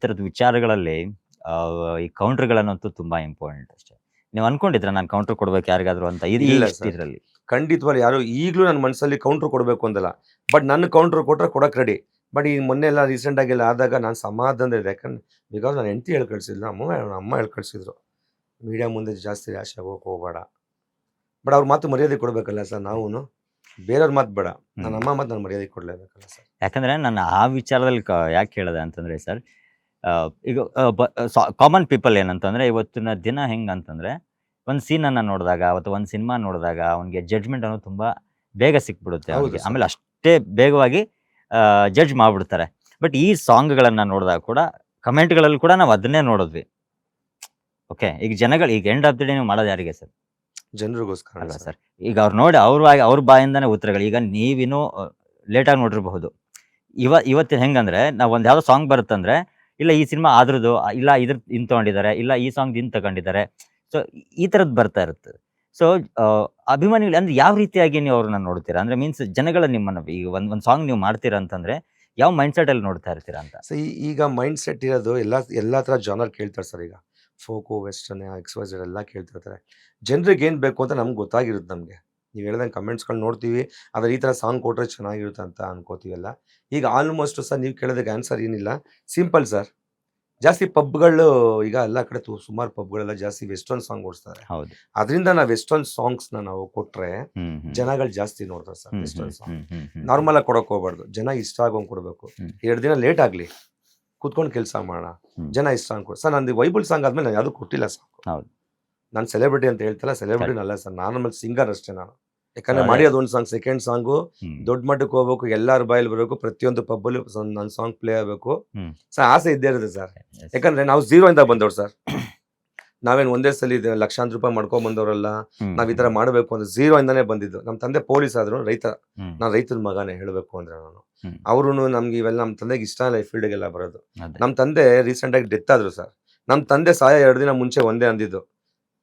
ಥರದ ವಿಚಾರಗಳಲ್ಲಿ ಈ ಕೌಂಟರ್ಗಳನ್ನಂತೂ ತುಂಬಾ ಇಂಪಾರ್ಟೆಂಟ್ ಅಷ್ಟೇ. ನೀವು ಅನ್ಕೊಂಡಿದ್ರ ನಾನು ಕೌಂಟರ್ ಕೊಡ್ಬೇಕು ಯಾರಿಗಾದ್ರು ಅಂತ ಇಲ್ಲ ಸರ್. ಇದರಲ್ಲಿ? ಖಂಡಿತವಾಗ್ಲೂ ಯಾರು ಈಗಲೂ ನನ್ನ ಮನಸ್ಸಲ್ಲಿ ಕೌಂಟ್ರ್ ಕೊಡಬೇಕು ಅಂತಲ್ಲ. ಬಟ್ ನನ್ನ ಕೌಂಟ್ರ್ ಕೊಟ್ಟರೆ ಕೊಡಕ್ಕೆ ರೆಡಿ. ಬಟ್ ಈ ಮೊನ್ನೆ ಎಲ್ಲ ರೀಸೆಂಟ್ ಆಗೆಲ್ಲ ಆದಾಗ ನಾನು ಸಮಾಧಾನದಲ್ಲಿದ್ದೆ. ಯಾಕಂದ್ರೆ ಬಿಕಾಸ್ ನನ್ನ ಹೆಂಡತಿ ಹೇಳಿ ಕಳಿಸಿದ್ಲು, ನಮ್ಮ ಅಮ್ಮ ಹೇಳಿ ಕಳಿಸಿದ್ರು, ಮೀಡಿಯಾ ಮುಂದೆ ಜಾಸ್ತಿ ರ್ಯಾಶ್ ಆಗೋಕೆ ಹೋಗಬೇಡ. ಬಟ್ ಅವ್ರ ಮಾತು ಮರ್ಯಾದೆ ಕೊಡಬೇಕಲ್ಲ ಸರ್. ನಾವು ಬೇರೆಯವ್ರ ಮಾತು ಬೇಡ, ನನ್ನ ಅಮ್ಮ ಮಾತು ನಾನು ಮರ್ಯಾದೆ ಕೊಡಲೇಬೇಕಲ್ಲ ಸರ್. ಯಾಕಂದ್ರೆ ನಾನು ಆ ವಿಚಾರದಲ್ಲಿ ಯಾಕೆ ಹೇಳಿದೆ ಅಂತಂದ್ರೆ ಸರ್, ಈಗ ಕಾಮನ್ ಪೀಪಲ್ ಏನಂತಂದ್ರೆ ಇವತ್ತಿನ ದಿನ ಹೆಂಗಂತಂದ್ರೆ ಒಂದು ಸೀನನ್ನು ನೋಡಿದಾಗ ಅಥವಾ ಒಂದು ಸಿನಿಮಾ ನೋಡಿದಾಗ ಅವನಿಗೆ ಜಡ್ಜ್ಮೆಂಟ್ ಅನ್ನೋದು ತುಂಬ ಬೇಗ ಸಿಕ್ಬಿಡುತ್ತೆ ಅವ್ನಿಗೆ. sir. ಆಮೇಲೆ ಅಷ್ಟೇ ಬೇಗವಾಗಿ ಜಡ್ಜ್ ಮಾಡಿಬಿಡ್ತಾರೆ. ಬಟ್ ಈ ಸಾಂಗ್ಗಳನ್ನು ನೋಡಿದಾಗ ಕೂಡ ಕಮೆಂಟ್ಗಳಲ್ಲಿ ಕೂಡ ನಾವು ಅದನ್ನೇ ನೋಡಿದ್ವಿ. ಓಕೆ, ಈಗ ಜನಗಳು ಈಗ ಎಂಡ್ ಆಫ್ ದ ಡೇ ನೀವು ಮಾಡೋದು ಯಾರಿಗೆ ಸರ್? ಜನರಿಗೋಸ್ಕರ ಅಲ್ವಾ ಸರ್. ಸರ್? ಈಗ ಅವ್ರು ನೋಡಿ ಅವ್ರ ಬಾಯಿಂದಾನೇ ಉತ್ತರಗಳು. ಈಗ ನೀವಿನ್ನೂ ಲೇಟಾಗಿ ನೋಡಿರಬಹುದು. ಇವತ್ತಿನ ಹೆಂಗಂದ್ರೆ ನಾವು ಒಂದು ಯಾವುದೋ ಸಾಂಗ್ ಬರುತ್ತಂದ್ರೆ, ಇಲ್ಲ ಈ ಸಿನಿಮಾ ಆದ್ರದ್ದು, ಇಲ್ಲ ಇದ್ರ ಇನ್ ತೊಗೊಂಡಿದ್ದಾರೆ, ಇಲ್ಲ ಈ ಸಾಂಗ್ ಇನ್ ತಗೊಂಡಿದ್ದಾರೆ. ಸೊ ಈ ಥರದ್ದು ಬರ್ತಾ ಇರುತ್ತೆ. ಸೊ ಅಭಿಮಾನಿಗಳು ಅಂದ್ರೆ ಯಾವ ರೀತಿಯಾಗಿ ನೀವು ಅವ್ರನ್ನ ನೋಡ್ತೀರಾ? ಅಂದ್ರೆ ಮೀನ್ಸ್ ಜನಗಳ ನಿಮ್ಮನ್ನ ಈಗ ಒಂದು ಸಾಂಗ್ ನೀವು ಮಾಡ್ತೀರಾ ಅಂತಂದ್ರೆ ಯಾವ ಮೈಂಡ್ ಸೆಟ್ ಅಲ್ಲಿ ನೋಡ್ತಾ ಇರ್ತೀರಾ ಅಂತ? ಸೊ ಈಗ ಮೈಂಡ್ ಸೆಟ್ ಇರೋದು ಎಲ್ಲ ಥರ ಜಾನರ್ ಕೇಳ್ತಾರೆ ಸರ್. ಈಗ ಫೋಕು, ವೆಸ್ಟರ್ನ್, XYZ ಎಲ್ಲ ಕೇಳ್ತಿರ್ತಾರೆ. ಜನರಿಗೆ ಏನು ಬೇಕು ಅಂತ ನಮ್ಗೆ ಗೊತ್ತಾಗಿರುತ್ತೆ. ನಮಗೆ ನೀವು ಹೇಳ್ದಂಗೆ ಕಮೆಂಟ್ಸ್ಗಳು ನೋಡ್ತೀವಿ, ಆದರೆ ಈ ಥರ ಸಾಂಗ್ ಕೊಟ್ಟರೆ ಚೆನ್ನಾಗಿರುತ್ತೆ ಅಂತ ಅನ್ಕೋತೀವಲ್ಲ. ಈಗ ಆಲ್ಮೋಸ್ಟ್ ಸರ್ ನೀವು ಕೇಳೋದಕ್ಕೆ ಆನ್ಸರ್ ಏನಿಲ್ಲ, ಸಿಂಪಲ್ ಸರ್. ಜಾಸ್ತಿ ಪಬ್ಗಳು ಈಗ ಎಲ್ಲ ಕಡೆ ಸುಮಾರು ಪಬ್ಗಳೆಲ್ಲ ಜಾಸ್ತಿ ವೆಸ್ಟರ್ನ್ ಸಾಂಗ್ ಓಡಿಸ್ತಾರೆ. ಹೌದು. ಅದರಿಂದ ನಾವು ವೆಸ್ಟರ್ನ್ ಸಾಂಗ್ಸ್ನ ನಾವು ಕೊಟ್ಟರೆ ಜನಗಳು ಜಾಸ್ತಿ ನೋಡ್ತಾರೆ ಸರ್. ವೆಸ್ಟರ್ನ್ ಸಾಂಗ್ ನಾರ್ಮಲ್ ಆಗಿ ಕೊಡೋಕೆ ಹೋಗ್ಬಾರ್ದು, ಜನ ಇಷ್ಟ ಆಗೋಂಗೆ ಕೊಡಬೇಕು. 2 ದಿನ ಲೇಟ್ ಆಗಲಿ, ಕೂತ್ಕೊಂಡು ಕೆಲಸ ಮಾಡೋಣ, ಜನ ಇಷ್ಟ ಅನ್ಕೊಡು ಸರ್. ನಂದು ವೈಬಲ್ ಸಾಂಗ್ ಆದ್ಮೇಲೆ ನಾನು ಯಾವುದು ಕೊಟ್ಟಿಲ್ಲ ಸಾಂಗ್. ಹೌದು. ನಾನು ಸೆಲೆಬ್ರಿಟಿ ಅಂತ ಹೇಳ್ತಲ್ಲ, ಸೆಲೆಬ್ರಿಟಿ ಅಲ್ಲ ಸರ್, ನಾರ್ಮಲ್ ಸಿಂಗರ್ ಅಷ್ಟೇ ನಾನು. ಯಾಕಂದ್ರೆ ಮಾಡಿ ಅದೊಂದು ಸಾಂಗ್, ಸೆಕೆಂಡ್ ಸಾಂಗು ದೊಡ್ಡ ಮಟ್ಟಕ್ಕೆ ಹೋಗ್ಬೇಕು, ಎಲ್ಲಾರ ಬಾಯಲ್ಲಿ ಬರಬೇಕು, ಪ್ರತಿಯೊಂದು ಪಬ್ಬಲ್ಲಿ ನನ್ನ ಸಾಂಗ್ ಪ್ಲೇ ಆಗಬೇಕು ಸರ್. ಆಸೆ ಇದ್ದೇ ಇರುತ್ತೆ ಸರ್. ಯಾಕಂದ್ರೆ ನಾವು 0 ಇಂದ ಬಂದವ್ರು ಸರ್. ನಾವೇನು ಒಂದೇ ಸಲ ಲಕ್ಷಾಂತರ ರೂಪಾಯಿ ಮಾಡ್ಕೊಂಡ್ ಬಂದವರಲ್ಲ. ನಾವ್ ಈ ತರ ಮಾಡಬೇಕು ಅಂದ್ರೆ 0 ಇಂದಾನೇ ಬಂದಿದ್ದು. ನಮ್ಮ ತಂದೆ ಪೊಲೀಸ್ ಆದ್ರು, ರೈತ. ನಾನು ರೈತನ ಮಗನೇ ಹೇಳಬೇಕು ಅಂದ್ರೆ ನಾನು. ಅವರು ನಮ್ಗೆ ಇವೆಲ್ಲ ನಮ್ಮ ತಂದೆಗೆ ಇಷ್ಟ ಇಲ್ಲ ಈ ಫೀಲ್ಡ್ಗೆಲ್ಲ ಬರೋದು. ನಮ್ಮ ತಂದೆ ರೀಸೆಂಟ್ ಆಗಿ ಡೆತ್ ಆದ್ರು ಸರ್. ನಮ್ಮ ತಂದೆ ಸಾಯ 2 ದಿನ ಮುಂಚೆ ಒಂದೇ ಅಂದಿದ್ದು,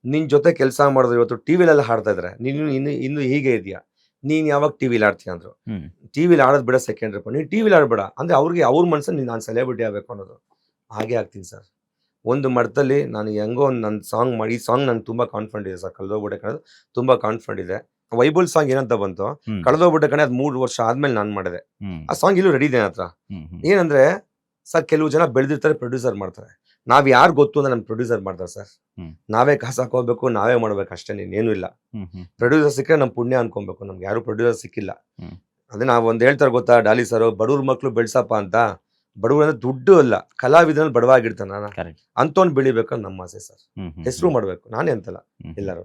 ನಿನ್ ಜೊತೆ ಕೆಲಸ ಮಾಡಿದ್ರು ಇವತ್ತು ಟಿವಿಲೆಲ್ಲ ಹಾಡ್ತಾ ಇದ್ರೆ, ನೀನು ಇನ್ನು ಹೀಗೆ ಇದೆಯಾ, ನೀನ್ ಯಾವಾಗ ಟಿವಿಲಿ ಆಡ್ತೀಯ ಅಂದ್ರು. ಟಿವಿಲಿ ಆಡೋದು ಬಿಡ ಸೆಕೆಂಡ್ ರೂಪಾಯಿ, ನೀನು ಟಿವಿಲಿ ಆಡ್ಬೇಡ ಅಂದ್ರೆ ಅವ್ರಿಗೆ ಅವ್ರ ಮನ್ಸಲ್ಲಿ ನಾನು ಸೆಲೆಬ್ರಿಟಿ ಆಗ್ಬೇಕು ಅನ್ನೋದು. ಹಾಗೆ ಆಗ್ತೀನಿ ಸರ್. ಒಂದು ಮಟ್ಟದಲ್ಲಿ ನಾನು ಹೆಂಗೋ ನನ್ನ ಸಾಂಗ್ ಮಾಡಿ, ಈ ಸಾಂಗ್ ನಂಗೆ ತುಂಬಾ ಕಾನ್ಫಿಡೆಂಟ್ ಇದೆ ಸರ್. ಕಳೆದೋಗ್ಬಿಟ್ಟೆ ಕಣೆ ತುಂಬಾ ಕಾನ್ಫಿಡೆಂಟ್ ಇದೆ. ವೈಬಲ್ ಸಾಂಗ್ ಏನಂತ ಬಂತು, ಕಳೆದೋಗ್ಬಿಟ್ಟೆ ಕಣೆ ಅದು 3 ವರ್ಷ ಆದ್ಮೇಲೆ ನಾನು ಮಾಡಿದೆ. ಆ ಸಾಂಗ್ ಇಲ್ಲೂ ರೆಡಿ ಇದೆ ಹತ್ರ. ಏನಂದ್ರೆ ಸರ್, ಕೆಲವು ಜನ ಬೆಳೆದಿರ್ತಾರೆ, ಪ್ರೊಡ್ಯೂಸರ್ ಮಾಡ್ತಾರೆ. ನಾವ್ ಯಾರು ಗೊತ್ತು ಅಂದ್ರೆ ನಮ್ ಪ್ರೊಡ್ಯೂಸರ್ ಮಾಡ್ತಾರೆ ಸರ್. ನಾವೇ ಕಾಸು ಹಾಕೋಬೇಕು, ನಾವೇ ಮಾಡ್ಬೇಕು ಅಷ್ಟೇ, ನೀನೇನು ಇಲ್ಲ. ಪ್ರೊಡ್ಯೂಸರ್ ಸಿಕ್ಕರೆ ನಮ್ ಪುಣ್ಯ ಅನ್ಕೊಬೇಕು. ನಮ್ಗೆ ಯಾರು ಪ್ರೊಡ್ಯೂಸರ್ ಸಿಕ್ಕಿಲ್ಲ. ಅದೇ ನಾವ್ ಒಂದ್ ಹೇಳ್ತಾರೆ ಗೊತ್ತಾ ಡಾಲಿ ಸರ್, ಬಡವ್ರ ಮಕ್ಳು ಬೆಳ್ಸಪ್ಪ ಅಂತ. ಬಡವ್ರ ಅಂದ್ರೆ ದುಡ್ಡು ಅಲ್ಲ, ಕಲಾವಿದ್ರಲ್ಲಿ ಬಡವಾಗಿರ್ತಾನ, ಅಂತವ್ನು ಬೆಳಿಬೇಕಂತ ನಮ್ಮ ಆಸೆ ಸರ್. ಹೆಸರು ಮಾಡ್ಬೇಕು, ನಾನೇ ಅಂತಲ್ಲ, ಎಲ್ಲರೂ.